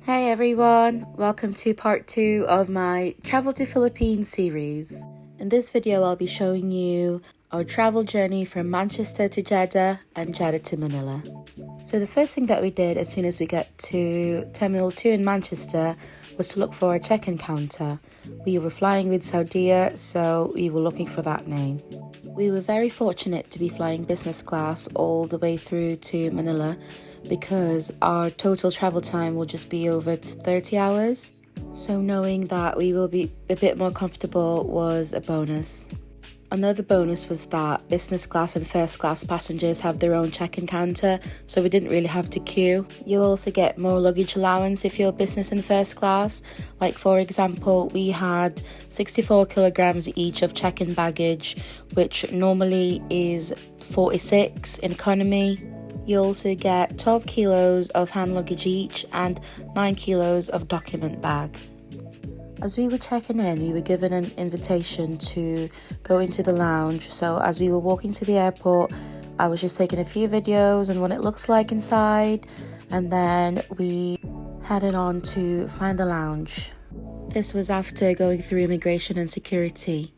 Hey everyone, welcome to part 2 of my Travel to Philippines series. In this video I'll be showing you our travel journey from Manchester to Jeddah and Jeddah to Manila. So the first thing that we did as soon as we got to Terminal 2 in Manchester was to look for a check-in counter. We were flying with Saudia, so we were looking for that name. We were very fortunate to be flying business class all the way through to Manila because our total travel time will just be over 30 hours. So knowing that we will be a bit more comfortable was a bonus. Another bonus was that business class and first class passengers have their own check-in counter, so we didn't really have to queue. You also get more luggage allowance if you're business and first class. Like for example, we had 64 kilograms each of check-in baggage, which normally is 46 in economy. You also get 12 kilos of hand luggage each and 9 kilos of document bag. As we were checking in, we were given an invitation to go into the lounge. So as we were walking to the airport, I was just taking a few videos on what it looks like inside. And then we headed on to find the lounge. This was after going through immigration and security.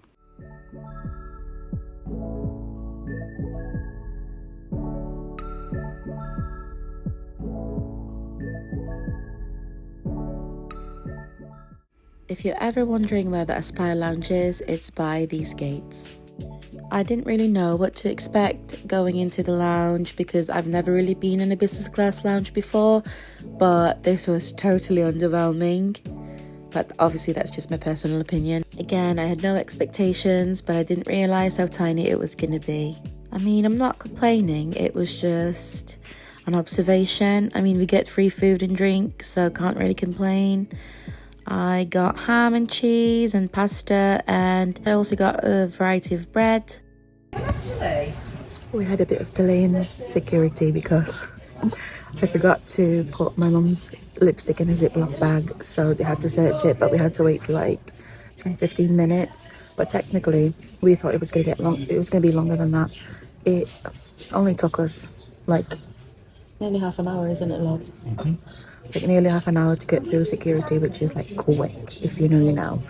If you're ever wondering where the Aspire Lounge is, it's by these gates. I didn't really know what to expect going into the lounge because I've never really been in a business class lounge before, but this was totally underwhelming. But obviously that's just my personal opinion. Again, I had no expectations, but I didn't realise how tiny it was going to be. I mean, I'm not complaining, it was just an observation. I mean, we get free food and drink, so can't really complain. I got ham and cheese and pasta, and I also got a variety of bread. We had a bit of delay in security because I forgot to put my mum's lipstick in a Ziploc bag, so they had to search it, but we had to wait for like 10-15 minutes. But technically we thought it was going to get long. It was going to be longer than that. It only took us like nearly half an hour, isn't it, love? Like nearly half an hour to get through security, which is like quick if you know you know.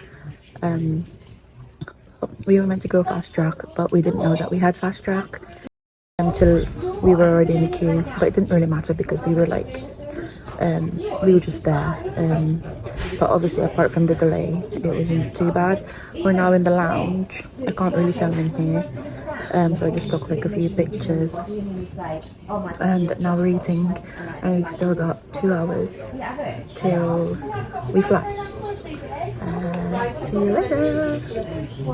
We were meant to go fast track, but we didn't know that we had fast track until we were already in the queue. But it didn't really matter because we were like we were just there. But obviously apart from the delay, it wasn't too bad. We're now in the lounge. I can't really film in here, so I just took like a few pictures, and now we're eating, and we've still got 2 hours till we fly. See you later.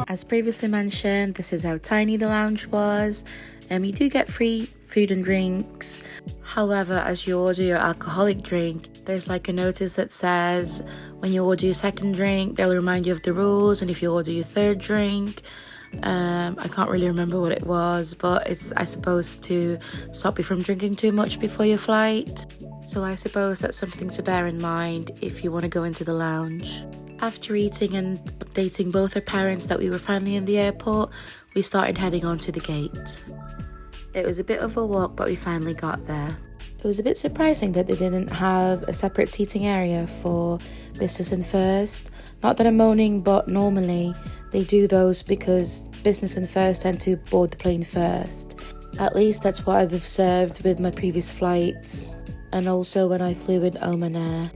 As previously mentioned, this is how tiny the lounge was. You do get free food and drinks. However, as you order your alcoholic drink, there's like a notice that says when you order your second drink, they'll remind you of the rules. And if you order your third drink, I can't really remember what it was, but it's, I suppose, to stop you from drinking too much before your flight. So I suppose that's something to bear in mind if you want to go into the lounge. After eating and updating both our parents that we were finally in the airport, we started heading on to the gate. It was a bit of a walk, but we finally got there. It was a bit surprising that they didn't have a separate seating area for business and first. Not that I'm moaning, but normally they do those because business and first tend to board the plane first. At least that's what I've observed with my previous flights, and also when I flew with Oman Air.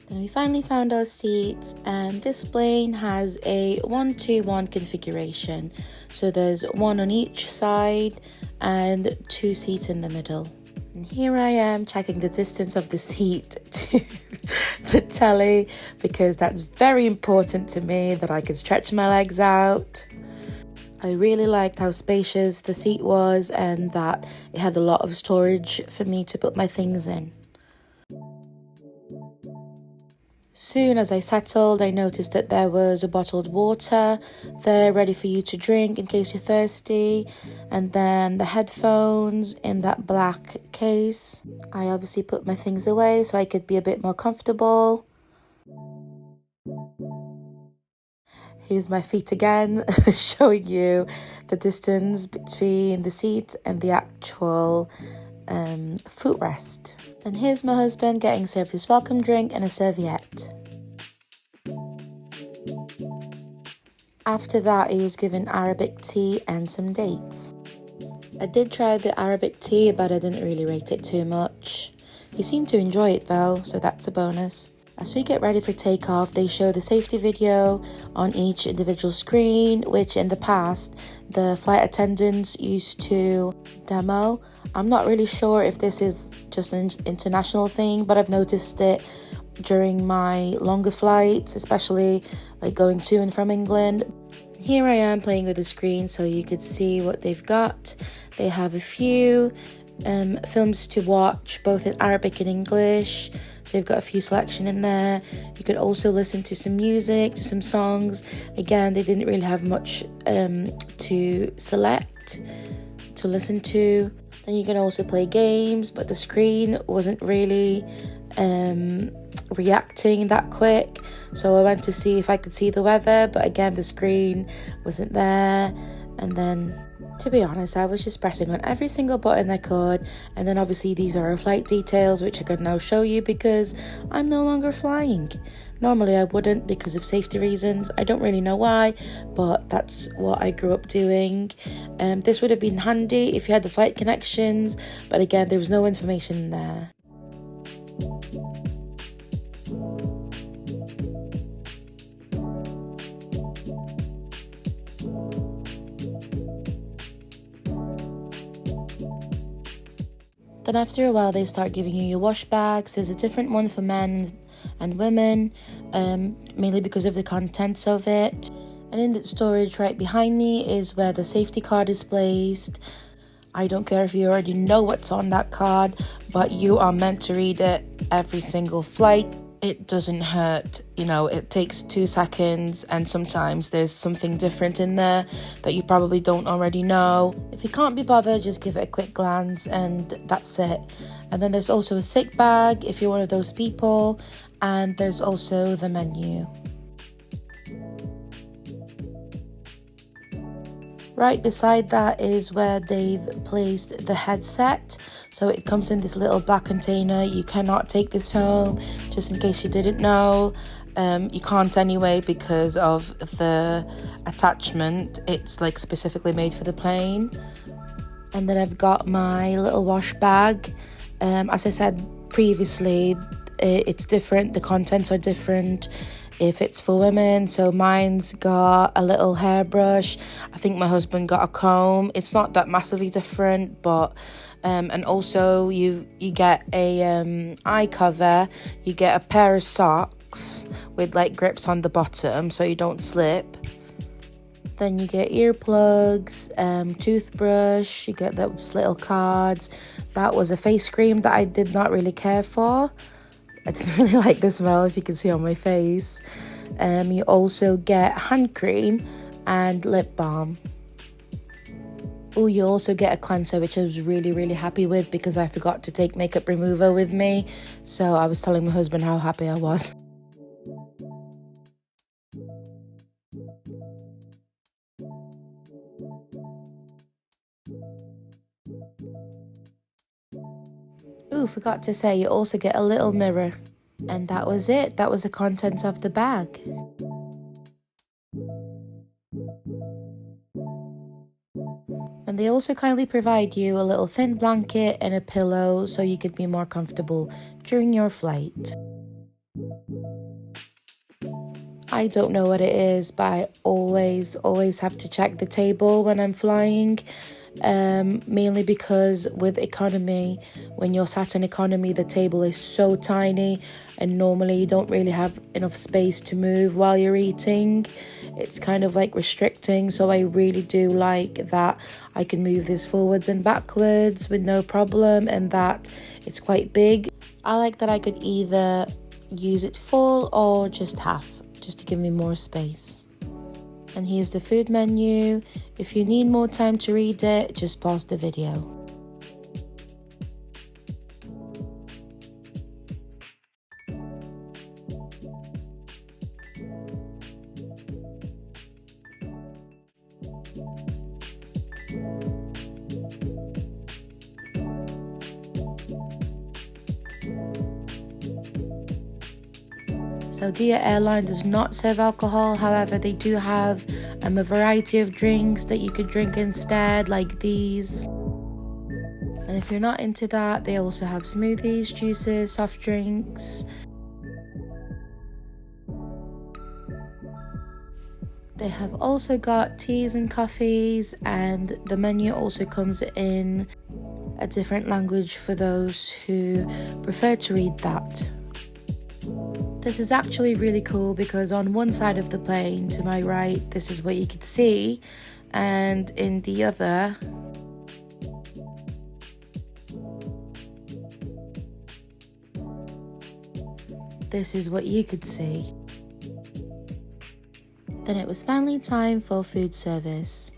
Then we finally found our seats, and this plane has a 1-2-1 configuration. So there's one on each side and 2 seats in the middle. And here I am checking the distance of the seat to the telly because that's very important to me that I can stretch my legs out. I really liked how spacious the seat was and that it had a lot of storage for me to put my things in. Soon as I settled, I noticed that there was a bottled water there ready for you to drink in case you're thirsty. And then the headphones in that black case. I obviously put my things away so I could be a bit more comfortable. Here's my feet again, showing you the distance between the seat and the actual footrest. And here's my husband getting served his welcome drink and a serviette. After that, he was given Arabic tea and some dates. I did try the Arabic tea, but I didn't really rate it too much. He seemed to enjoy it though, so that's a bonus. As we get ready for takeoff, they show the safety video on each individual screen, which in the past, the flight attendants used to demo. I'm not really sure if this is just an international thing, but I've noticed it during my longer flights, especially like going to and from England. Here I am playing with the screen so you could see what they've got. They have a few films to watch, both in Arabic and English. So you've got a few selection in there. You could also listen to some music, to some songs. Again, they didn't really have much to select, to listen to. Then you can also play games, but the screen wasn't really reacting that quick. So I went to see if I could see the weather, but again, the screen wasn't there. And then, to be honest, I was just pressing on every single button I could. And then obviously these are our flight details, which I could now show you because I'm no longer flying. Normally I wouldn't because of safety reasons. I don't really know why, but that's what I grew up doing. This would have been handy if you had the flight connections, but again, there was no information there. Then after a while, they start giving you your wash bags. There's a different one for men and women, mainly because of the contents of it. And in the storage right behind me is where the safety card is placed. I don't care if you already know what's on that card, but you are meant to read it every single flight. It doesn't hurt, it takes 2 seconds, and sometimes there's something different in there that you probably don't already know. If you can't be bothered, just give it a quick glance and that's it. And then there's also a sick bag if you're one of those people, and there's also the menu. Right beside that is where they've placed the headset. So it comes in this little black container. You cannot take this home, just in case you didn't know. You can't anyway because of the attachment. It's like specifically made for the plane. And then I've got my little wash bag. As I said previously, it's different. The contents are different if it's for women. So mine's got a little hairbrush. I think my husband got a comb. It's not that massively different, but and also you get a eye cover. You get a pair of socks with like grips on the bottom so you don't slip. Then you get earplugs, toothbrush. You get those little cards. That was a face cream that I did not really care for. I didn't really like the smell, if you can see on my face. You also get hand cream and lip balm. Oh, you also get a cleanser, which I was really, really happy with because I forgot to take makeup remover with me. So I was telling my husband how happy I was. Ooh, forgot to say, you also get a little mirror. And that was it. That was the contents of the bag. And they also kindly provide you a little thin blanket and a pillow so you could be more comfortable during your flight. I don't know what it is, but I always have to check the table when I'm flying. Mainly because with economy, when you're sat in economy, the table is so tiny and normally you don't really have enough space to move while you're eating. It's kind of like restricting, so I really do like that I can move this forwards and backwards with no problem, and that it's quite big. I like that I could either use it full or just half, just to give me more space. And here's the food menu. If you need more time to read it, just pause the video. Saudia Airlines does not serve alcohol, however they do have a variety of drinks that you could drink instead, like these. And if you're not into that, they also have smoothies, juices, soft drinks. They have also got teas and coffees, and the menu also comes in a different language for those who prefer to read that. This is actually really cool because on one side of the plane to my right, this is what you could see, and in the other, this is what you could see. Then it was finally time for food service.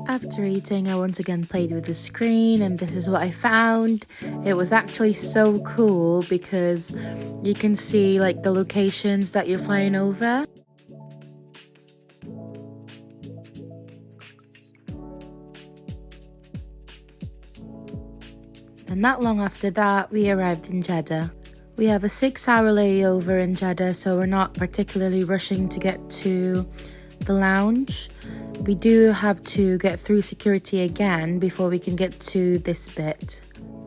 After eating, I once again played with the screen, and this is what I found. It was actually so cool because you can see like the locations that you're flying over. And not long after that, we arrived in Jeddah. We have a 6-hour layover in Jeddah, so we're not particularly rushing to get to the lounge. We do have to get through security again before we can get to this bit.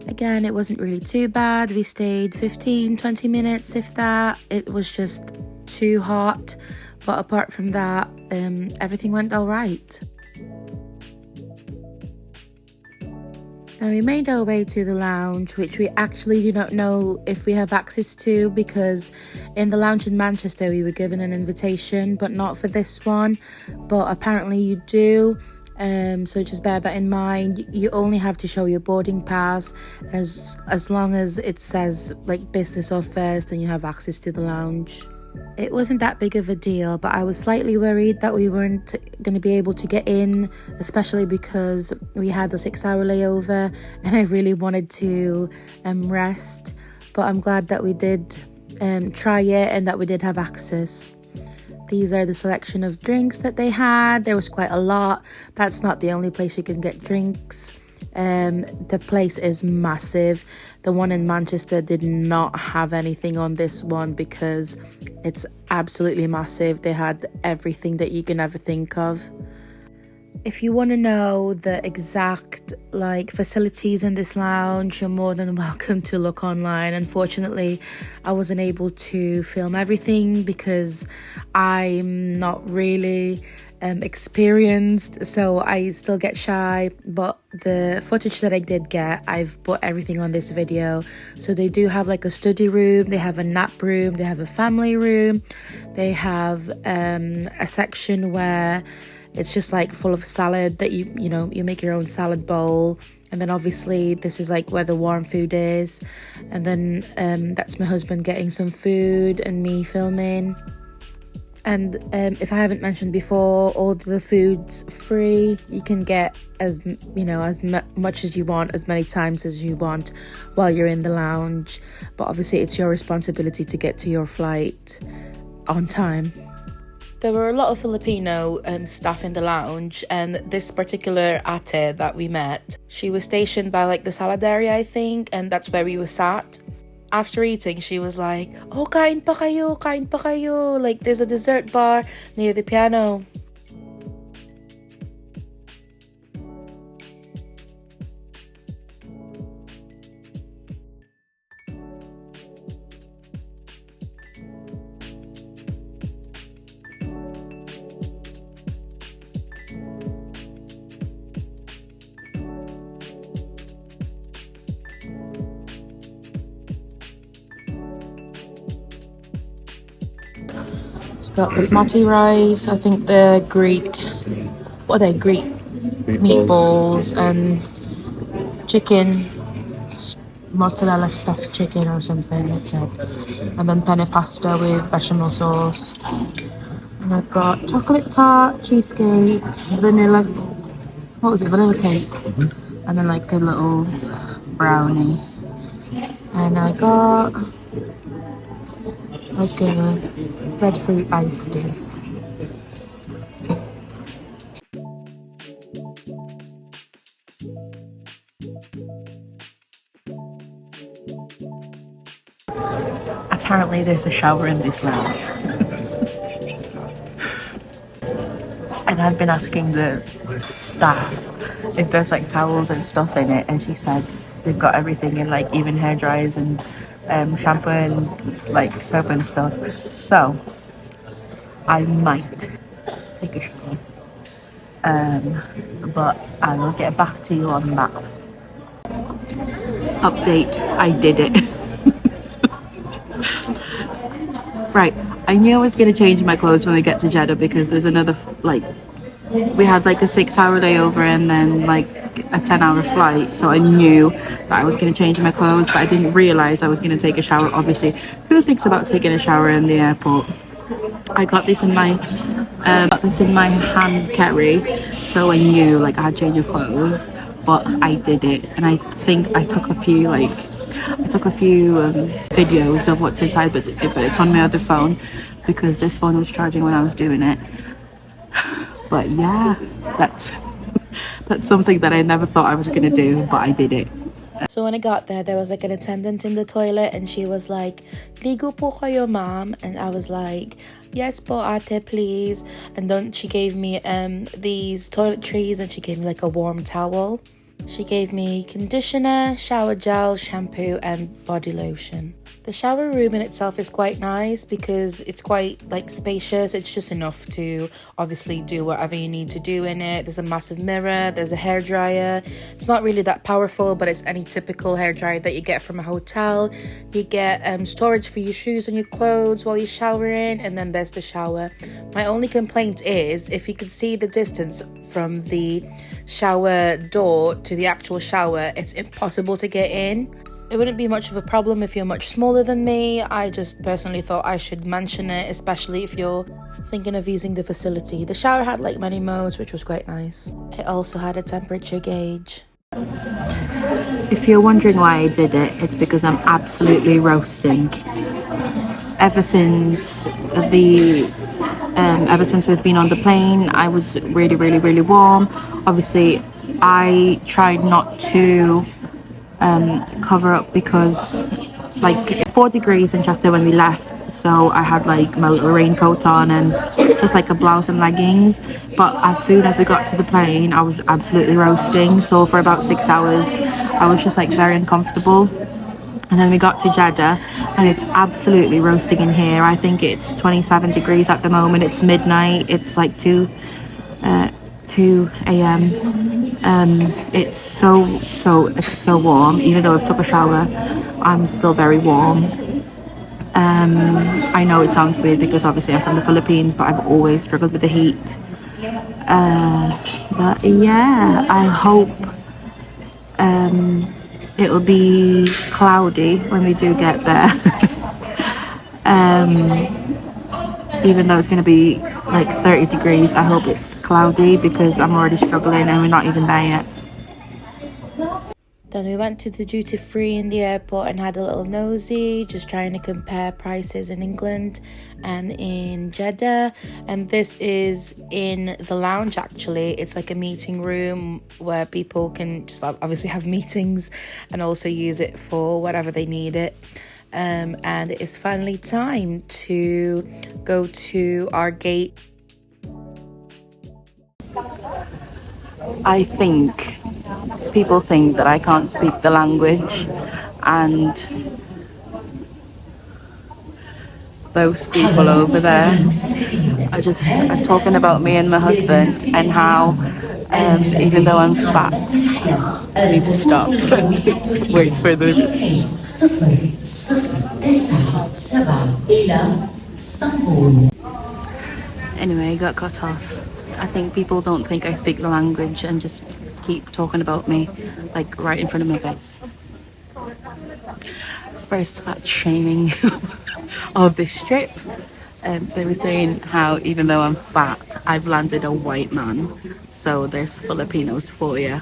Again, it wasn't really too bad. We stayed 15-20 minutes, if that. It was just too hot, but apart from that, everything went all right. Now we made our way to the lounge, which we actually do not know if we have access to, because in the lounge in Manchester we were given an invitation, but not for this one. But apparently you do, so just bear that in mind. You only have to show your boarding pass, as long as it says like business or first, and you have access to the lounge. It wasn't that big of a deal, but I was slightly worried that we weren't going to be able to get in, especially because we had a 6-hour layover and I really wanted to rest. But I'm glad that we did try it and that we did have access. These are the selection of drinks that they had. There was quite a lot. That's not the only place you can get drinks. The place is massive. The one in Manchester did not have anything on this one because it's absolutely massive. They had everything that you can ever think of. If you want to know the exact facilities in this lounge, you're more than welcome to look online. Unfortunately, I wasn't able to film everything because I'm not really experienced, so I still get shy, but the footage that I did get, I've put everything on this video. So they do have like a study room, they have a nap room, they have a family room, they have a section where it's just like full of salad that you make your own salad bowl. And then obviously this is like where the warm food is, and then that's my husband getting some food and me filming. And if I haven't mentioned before, all the food's free. You can get as much as you want, as many times as you want while you're in the lounge. But obviously it's your responsibility to get to your flight on time. There were a lot of Filipino staff in the lounge, and this particular ate that we met, she was stationed by like the salad area, I think, and that's where we were sat. After eating, she was like, "Oh, kain pa kayo, like there's a dessert bar near the piano." She's got basmati rice, I think they're Greek, what are they, Greek meatballs, and chicken, mozzarella stuffed chicken or something, it said. And then penne pasta with bechamel sauce. And I've got chocolate tart, cheesecake, vanilla, what was it, vanilla cake? And then like a little brownie. And I got like a breadfruit iced tea. Apparently there's a shower in this lounge. And I've been asking the staff if there's like towels and stuff in it, and she said they've got everything in, like even hair dryers and shampoo and like soap and stuff. So I might take a shower. But I will get back to you on that. Update, I did it. Right, I knew I was going to change my clothes when I get to Jeddah because there's another, like, we had like a 6-hour layover and then like a 10-hour flight. So I knew that I was going to change my clothes, but I didn't realise I was going to take a shower. Obviously, who thinks about taking a shower in the airport? I got this in my hand carry, so I knew like I had change of clothes, but I did it. And I think I took a few videos of what's inside, but it's on my other phone because this phone was charging when I was doing it. But yeah, that's something that I never thought I was gonna do, but I did it. So when I got there was like an attendant in the toilet, and she was like, "Ligo po kayo, ma'am?" And I was like, "Yes po, ate, please." And then she gave me these toiletries, and she gave me like a warm towel. She gave me conditioner, shower gel, shampoo, and body lotion. The shower room in itself is quite nice because it's quite like spacious. It's just enough to obviously do whatever you need to do in it. There's a massive mirror, there's a hairdryer. It's not really that powerful, but it's any typical hairdryer that you get from a hotel. You get storage for your shoes and your clothes while you're showering, and then there's the shower. My only complaint is if you could see the distance from the shower door to the actual shower, it's impossible to get in. It wouldn't be much of a problem if you're much smaller than me. I just personally thought I should mention it, especially if you're thinking of using the facility. The shower had like many modes, which was quite nice. It also had a temperature gauge. If you're wondering why I did it, it's because I'm absolutely roasting. Ever since we've been on the plane, I was really, really, really warm. Obviously, I tried not to cover up because like it's 4 degrees in Chester when we left, so I had like my little raincoat on and just like a blouse and leggings. But as soon as we got to the plane, I was absolutely roasting. So for about 6 hours I was just like very uncomfortable. And then we got to Jeddah and it's absolutely roasting in here. I think it's 27 degrees at the moment. It's midnight. It's like 2 a.m. It's so warm. Even though I've took a shower, I'm still very warm. I know it sounds weird because obviously I'm from the Philippines, but I've always struggled with the heat. But yeah, I hope it'll be cloudy when we do get there. even though it's going to be like 30 degrees, I hope it's cloudy because I'm already struggling and we're not even there yet. Then we went to the duty free in the airport and had a little nosy, just trying to compare prices in England and in Jeddah. And this is in the lounge actually. It's like a meeting room where people can just obviously have meetings and also use it for whatever they need it. And it is finally time to go to our gate. I think people think that I can't speak the language, and those people over there are talking about me and my husband and how even though I'm fat, I need to stop. Wait for the Anyway, got cut off. I think people don't think I speak the language and just keep talking about me like right in front of my face. First fat shaming of this trip. They were saying how even though I'm fat, I've landed a white man. So there's Filipinos for you.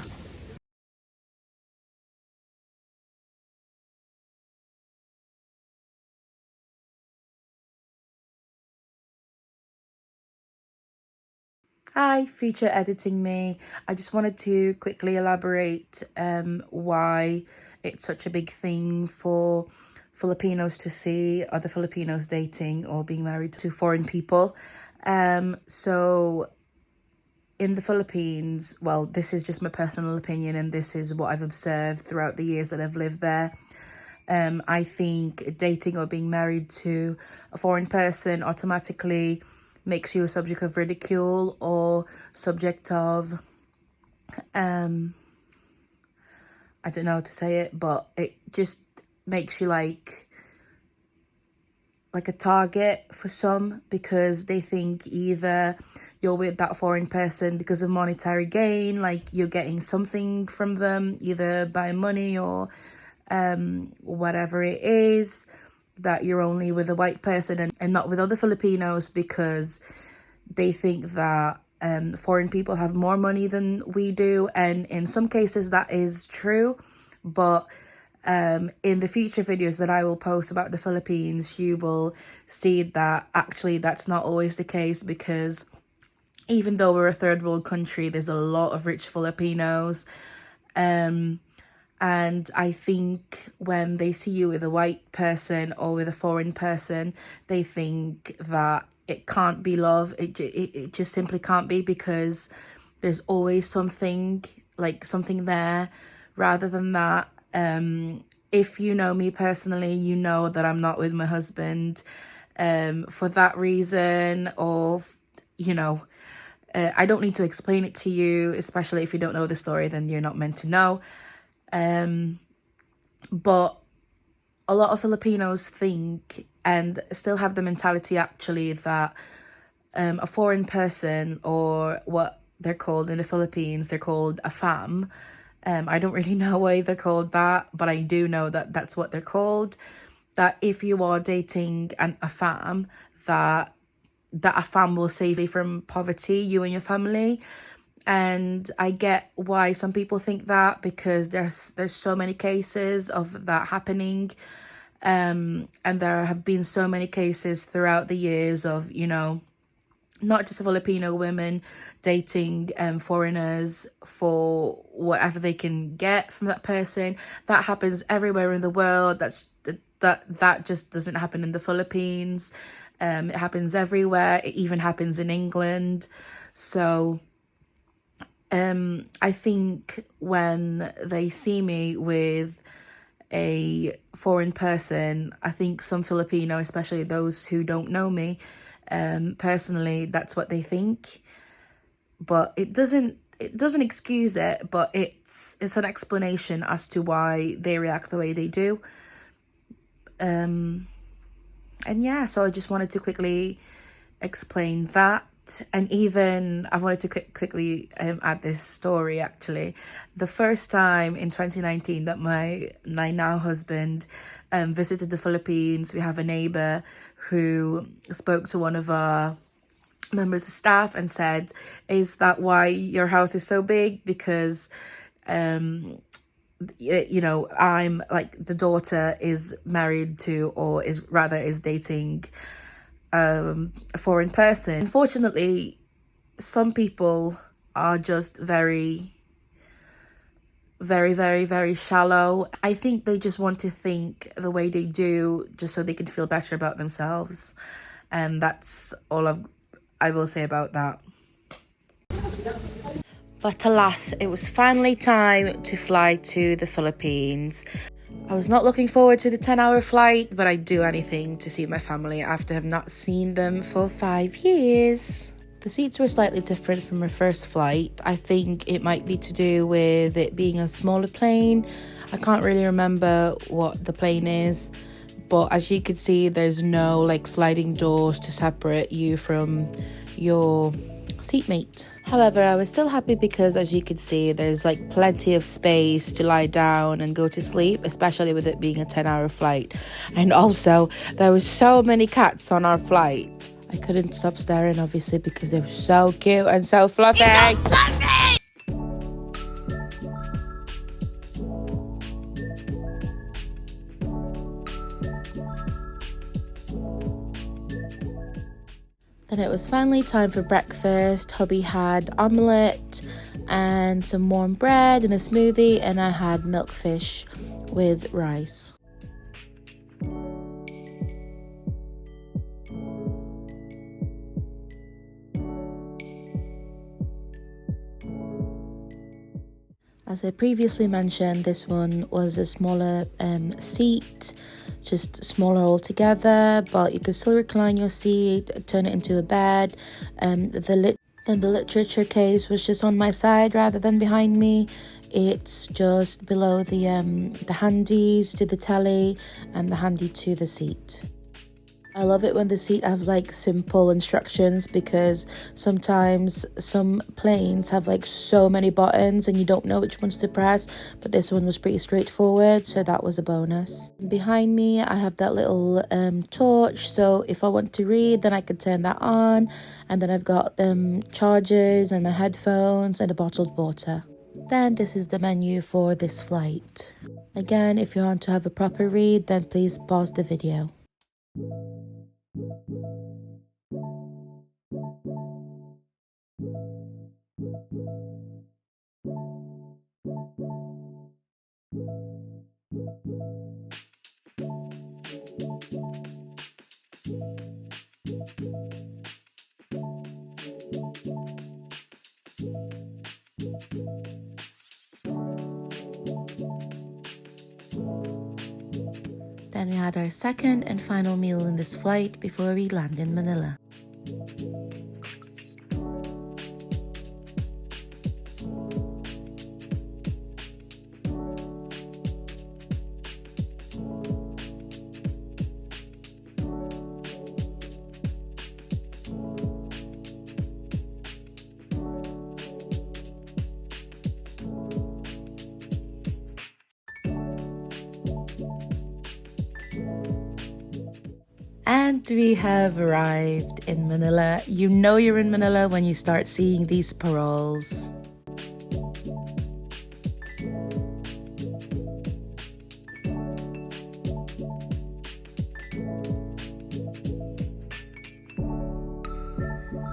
Hi, future editing me. I just wanted to quickly elaborate why it's such a big thing for Filipinos to see other Filipinos dating or being married to foreign people. So in the Philippines, well, this is just my personal opinion and this is what I've observed throughout the years that I've lived there. I think dating or being married to a foreign person automatically makes you a subject of ridicule or subject of, I don't know how to say it, but it just makes you like a target for some because they think either you're with that foreign person because of monetary gain, like you're getting something from them, either by money or whatever it is, that you're only with a white person and not with other Filipinos because they think that foreign people have more money than we do. And in some cases that is true, but in the future videos that I will post about the Philippines, you will see that actually that's not always the case, because even though we're a third world country, there's a lot of rich Filipinos. And I think when they see you with a white person or with a foreign person, they think that it can't be love. It just simply can't be, because there's always something there rather than that. If you know me personally, you know that I'm not with my husband for that reason, or, I don't need to explain it to you, especially if you don't know the story, then you're not meant to know. But a lot of Filipinos think and still have the mentality actually that a foreign person, or what they're called in the Philippines, they're called a fam. I don't really know why they're called that, but I do know that that's what they're called. That if you are dating a fam, that a fam will save you from poverty, you and your family. And I get why some people think that, because there's so many cases of that happening, and there have been so many cases throughout the years of, not just Filipino women dating foreigners for whatever they can get from that person. That happens everywhere in the world. That just doesn't happen in the Philippines. It happens everywhere. It even happens in England. So I think when they see me with a foreign person, I think some Filipino, especially those who don't know me personally, that's what they think. But it doesn't excuse it, but it's an explanation as to why they react the way they do. And yeah, so I just wanted to quickly explain that. And even I wanted to quickly add this story. Actually, the first time in 2019 that my now husband visited the Philippines, we have a neighbor who spoke to one of our members of staff and said, is that why your house is so big? Because you know, I'm like, the daughter is married to, or is dating a foreign person. Unfortunately, some people are just very shallow. I think they just want to think the way they do just so they can feel better about themselves, and that's all I will say about that. But alas, it was finally time to fly to the Philippines. I was not looking forward to the 10-hour flight, but I'd do anything to see my family after have not seen them for 5 years. The seats were slightly different from our first flight. I think it might be to do with it being a smaller plane. I can't really remember what the plane is, but as you could see, there's no like sliding doors to separate you from your seatmate. However, I was still happy because, as you could see, there's like plenty of space to lie down and go to sleep, especially with it being a 10-hour flight. And also, there were so many cats on our flight. I couldn't stop staring, obviously, because they were so cute and so fluffy. Then it was finally time for breakfast. Hubby had omelette and some warm bread and a smoothie, and I had milkfish with rice. As I previously mentioned, this one was a smaller seat, just smaller altogether, but you could still recline your seat, turn it into a bed. Then the literature case was just on my side rather than behind me. It's just below the handies to the telly and the handy to the seat. I love it when the seat has like simple instructions, because sometimes some planes have like so many buttons and you don't know which ones to press, but this one was pretty straightforward, so that was a bonus. Behind me I have that little torch, so if I want to read then I could turn that on, and then I've got chargers and my headphones and a bottled water. Then this is the menu for this flight. Again, if you want to have a proper read, then please pause the video. Then we had our second and final meal in this flight before we land in Manila. And we have arrived in Manila. You know you're in Manila when you start seeing these paroles.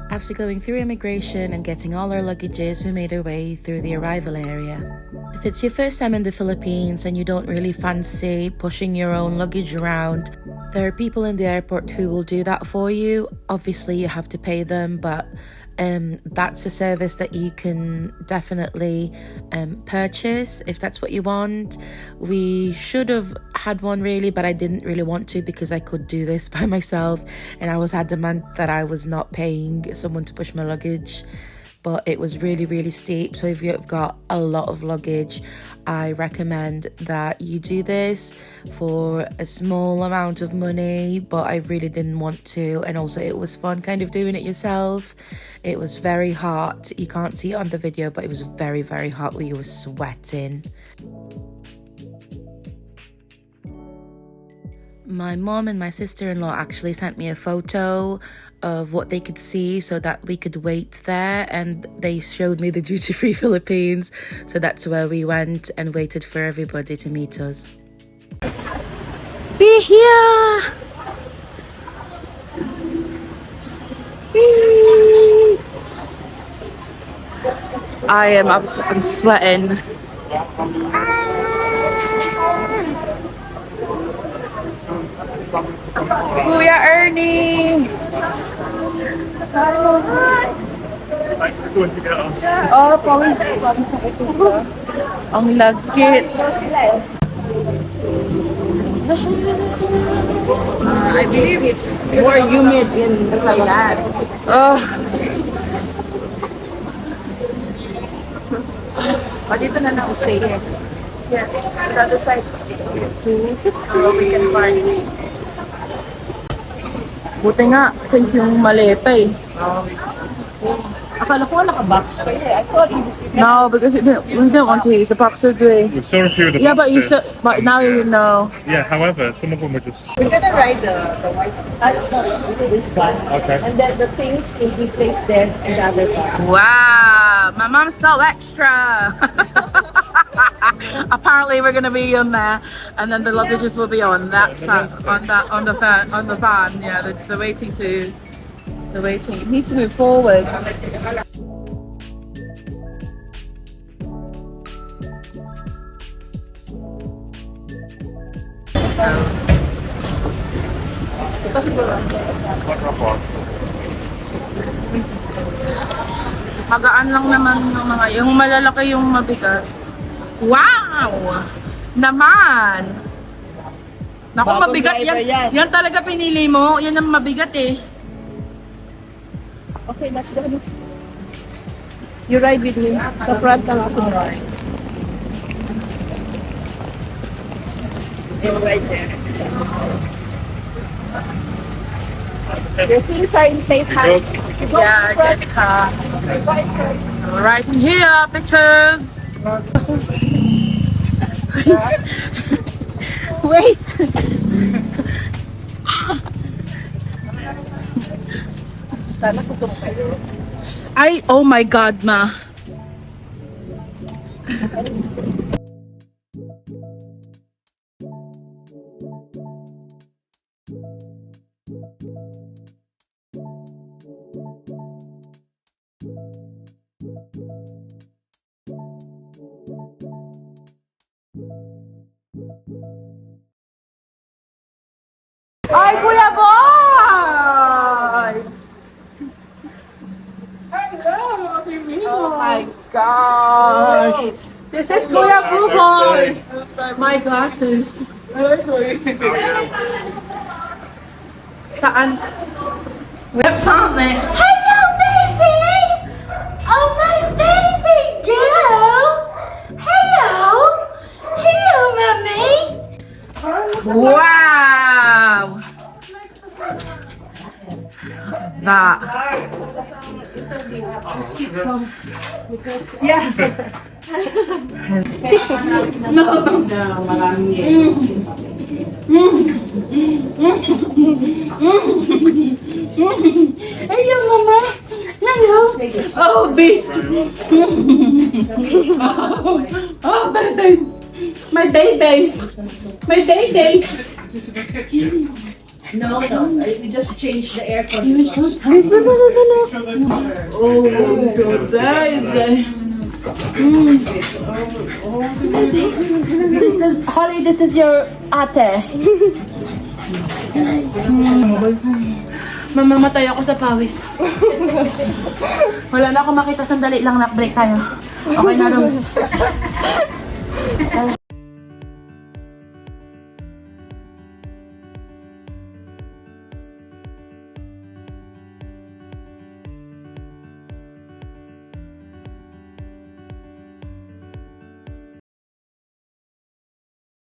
After going through immigration and getting all our luggages, we made our way through the arrival area. If it's your first time in the Philippines and you don't really fancy pushing your own luggage around, there are people in the airport who will do that for you. Obviously, you have to pay them, but that's a service that you can definitely purchase if that's what you want. We should have had one really, but I didn't really want to because I could do this by myself, and I was adamant that I was not paying someone to push my luggage. But it was really steep, so if you've got a lot of luggage, I recommend that you do this for a small amount of money, but I really didn't want to, and also it was fun kind of doing it yourself. It was very hot. You can't see it on the video, but it was very hot. We were sweating. My mom and my sister-in-law actually sent me a photo of what they could see so that we could wait there, and they showed me the duty-free Philippines, so that's where we went and waited for everybody to meet us. Be here! I'm sweating. Kuya Ernie! Thanks for going to get us. Oh, pawis. Ang lagkit. I believe it's more humid in Thailand. Oh, But dito na lang, stay here. Here, on the other side. We can find. buti nga, safe yung maleta eh. Akala ko naka-box pa eh. I thought No, because we didn't want to use a box today. We saw a few of the Yeah, but boxes. but now you know. Yeah, however, some of them were just... we're gonna ride the white. Sorry, this one. Okay. And then the things will be placed there in the other part. Wow, my mom's no extra. Apparently, we're gonna be on there, and then the luggages will be on that side, on the van. Yeah, the waiting. It needs to move forward. Magaan lang naman yung mga, yung malalaki yung mabigat. Wow! Naman! Naku, Bagong mabigat driver yan. yan. Yan talaga pinili mo. Yan ang mabigat eh. Okay, let's go. You ride with me. Sa front lang ako ride. You're right there. Your things are in safe hands. Yeah, get the car. Right in here, pictures. Wait. Sana tutong kayo. Oh my God, ma. Ay, Kuya Boy! Oh my gosh! This is Kuya Blue Boy! My glasses. Saan? Saan eh? Hello, baby! Oh, my baby girl! Hello! Hello, mommy! Wow! That. Yeah. Hello, Mama. Hello. Oh, babe. Oh, baby. My baby. My baby. No. We just changed the air conditioner. Oh, so baby. This is Holly. This is your ate. Mamamatay ako sa pawis. Wala na ako makita. Sandali lang, break tayo. Okay na, Rose.